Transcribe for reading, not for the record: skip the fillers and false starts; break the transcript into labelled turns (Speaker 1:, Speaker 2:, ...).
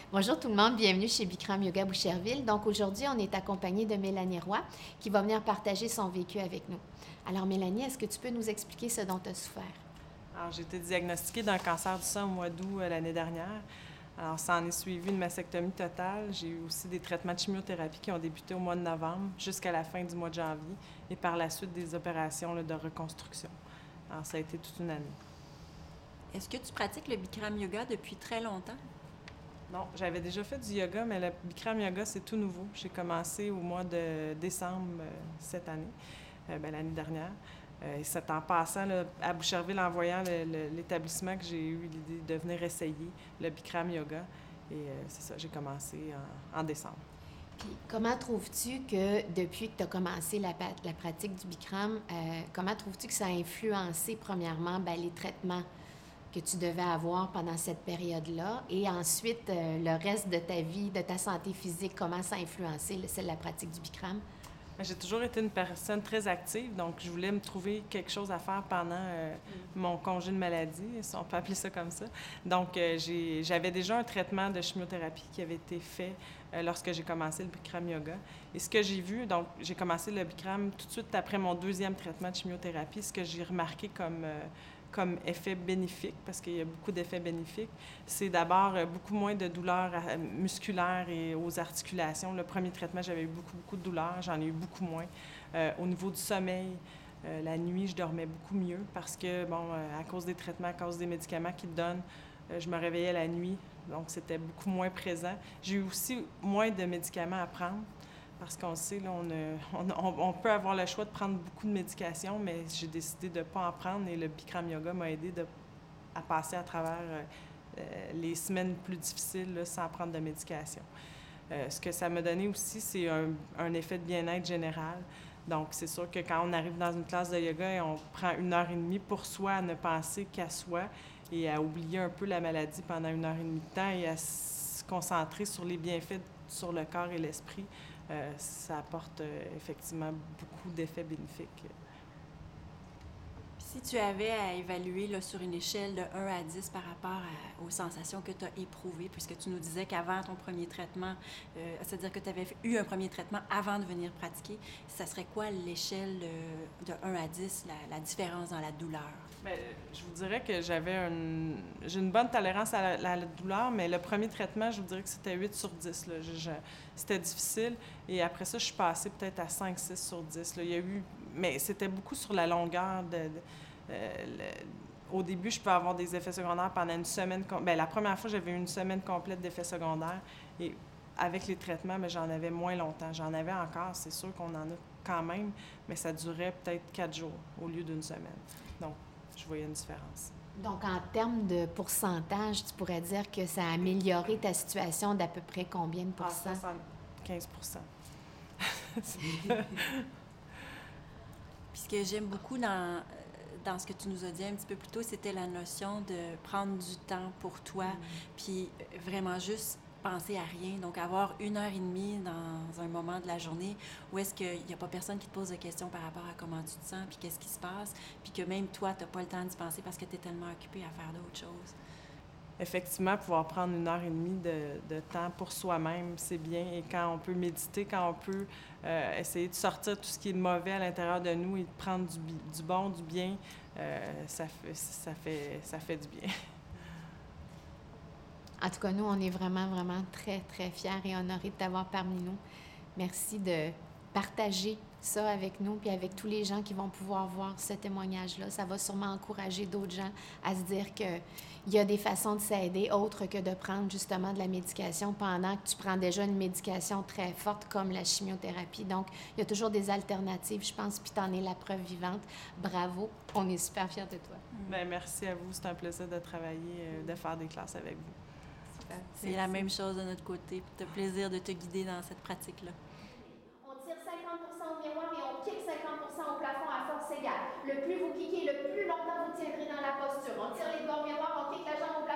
Speaker 1: Bonjour tout le monde, bienvenue chez Bikram Yoga Boucherville. Donc aujourd'hui, on est accompagné de Mélanie Roy qui va venir partager son vécu avec nous. Alors Mélanie, est-ce que tu peux nous expliquer ce dont tu as souffert?
Speaker 2: Alors, j'ai été diagnostiquée d'un cancer du sein au mois d'août l'année dernière. Alors, ça en est suivi une mastectomie totale. J'ai eu aussi des traitements de chimiothérapie qui ont débuté au mois de novembre jusqu'à la fin du mois de janvier et par la suite des opérations de reconstruction. Alors, ça a été toute une année.
Speaker 3: Est-ce que tu pratiques le Bikram Yoga depuis très longtemps?
Speaker 2: Non, j'avais déjà fait du yoga, mais le Bikram Yoga, c'est tout nouveau. J'ai commencé au mois de décembre cette année, l'année dernière. Et c'est en passant là, à Boucherville, en voyant l'établissement, que j'ai eu l'idée de venir essayer le Bikram Yoga. Et c'est ça, j'ai commencé en décembre.
Speaker 1: Puis comment trouves-tu que depuis que tu as commencé la pratique du Bikram, comment trouves-tu que ça a influencé premièrement les traitements que tu devais avoir pendant cette période-là et ensuite le reste de ta vie, de ta santé physique, comment ça a influencé la pratique du Bikram?
Speaker 2: J'ai toujours été une personne très active, donc je voulais me trouver quelque chose à faire pendant mon congé de maladie, si on peut appeler ça comme ça. Donc, j'avais déjà un traitement de chimiothérapie qui avait été fait lorsque j'ai commencé le Bikram Yoga. Et ce que j'ai vu, donc j'ai commencé le Bikram tout de suite après mon deuxième traitement de chimiothérapie, ce que j'ai remarqué comme effet bénéfique, parce qu'il y a beaucoup d'effets bénéfiques, c'est d'abord beaucoup moins de douleurs musculaires et aux articulations. Le premier traitement, j'avais eu beaucoup de douleurs, j'en ai eu beaucoup moins. Au niveau du sommeil, la nuit, je dormais beaucoup mieux parce que, à cause des traitements, à cause des médicaments qu'ils donnent, je me réveillais la nuit, donc c'était beaucoup moins présent. J'ai eu aussi moins de médicaments à prendre. Parce qu'on sait, là, on peut avoir le choix de prendre beaucoup de médications, mais j'ai décidé de ne pas en prendre et le Bikram Yoga m'a aidé à passer à travers les semaines plus difficiles là, sans prendre de médication. Ce que ça m'a donné aussi, c'est un effet de bien-être général. Donc, c'est sûr que quand on arrive dans une classe de yoga et on prend 1 heure et demie pour soi à ne penser qu'à soi et à oublier un peu la maladie pendant 1 heure et demie de temps et à se concentrer sur les bienfaits sur le corps et l'esprit, ça apporte effectivement beaucoup d'effets bénéfiques.
Speaker 3: Si tu avais à évaluer là, sur une échelle de 1 à 10 par rapport aux sensations que tu as éprouvées, puisque tu nous disais qu'avant ton premier traitement, c'est-à-dire que tu avais eu un premier traitement avant de venir pratiquer, ça serait quoi l'échelle de 1 à 10, la différence dans la douleur?
Speaker 2: Bien, je vous dirais que j'ai une bonne tolérance à la douleur, mais le premier traitement, je vous dirais que c'était 8 sur 10. Là. C'était difficile. Et après ça, je suis passée peut-être à 5, 6 sur 10. Là. Il y a eu, mais c'était beaucoup sur la longueur au début, je peux avoir des effets secondaires pendant une semaine. La première fois, j'avais eu une semaine complète d'effets secondaires. Et avec les traitements, mais j'en avais moins longtemps. J'en avais encore, c'est sûr qu'on en a quand même, mais ça durait peut-être 4 jours au lieu d'une semaine. Donc, je voyais une différence.
Speaker 1: Donc, en termes de pourcentage, tu pourrais dire que ça a amélioré ta situation d'à peu près combien de pourcents?
Speaker 2: 75
Speaker 3: Puis ce que j'aime beaucoup dans ce que tu nous as dit un petit peu plus tôt, c'était la notion de prendre du temps pour toi, puis vraiment juste penser à rien. Donc, avoir 1 heure et demie dans un moment de la journée où est-ce qu'il n'y a pas personne qui te pose de questions par rapport à comment tu te sens, puis qu'est-ce qui se passe, puis que même toi, tu n'as pas le temps d'y penser parce que tu es tellement occupé à faire d'autres choses.
Speaker 2: Effectivement, pouvoir prendre 1 heure et demie de temps pour soi-même, c'est bien. Et quand on peut méditer, quand on peut essayer de sortir tout ce qui est mauvais à l'intérieur de nous et de prendre du bon, du bien, ça fait du bien.
Speaker 1: En tout cas, nous, on est vraiment, vraiment très, très fiers et honorés de t'avoir parmi nous. Merci de partager ça avec nous puis avec tous les gens qui vont pouvoir voir ce témoignage-là. Ça va sûrement encourager d'autres gens à se dire qu'il y a des façons de s'aider autres que de prendre justement de la médication pendant que tu prends déjà une médication très forte comme la chimiothérapie. Donc, il y a toujours des alternatives, je pense, puis tu en es la preuve vivante. Bravo, on est super fiers de toi.
Speaker 2: Bien, merci à vous, c'est un plaisir de travailler, de faire des classes avec vous.
Speaker 3: C'est la même chose de notre côté. Tu as plaisir de te guider dans cette pratique-là.
Speaker 1: On tire 50% au miroir et on kick 50% au plafond à force égale. Le plus vous kickez, le plus longtemps vous tiendrez dans la posture. On tire les doigts au miroir, on kick la jambe au